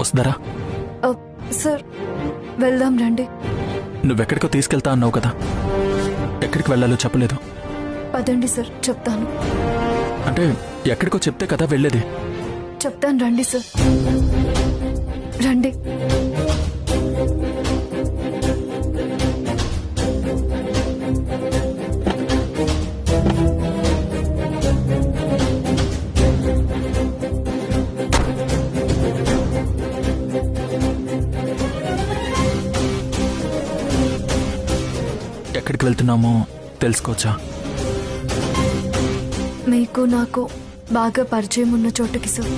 వస్తుందరా? Sir వెళ్దాం రండి. నువ్వెక్కడికో తీసుకెళ్తా అన్నావు కదా, ఎక్కడికి వెళ్ళాలో చెప్పలేదు. పదండి సార్ చెప్తాను. అంటే ఎక్కడికో చెప్తే కదా వెళ్ళేది. చెప్తాను రండి సార్, రండి. ఎక్కడికి వెళ్తున్నామో తెలుసుకోవచ్చా? మీకు నాకు బాగా పరిచయం ఉన్న చోటుకి సార్.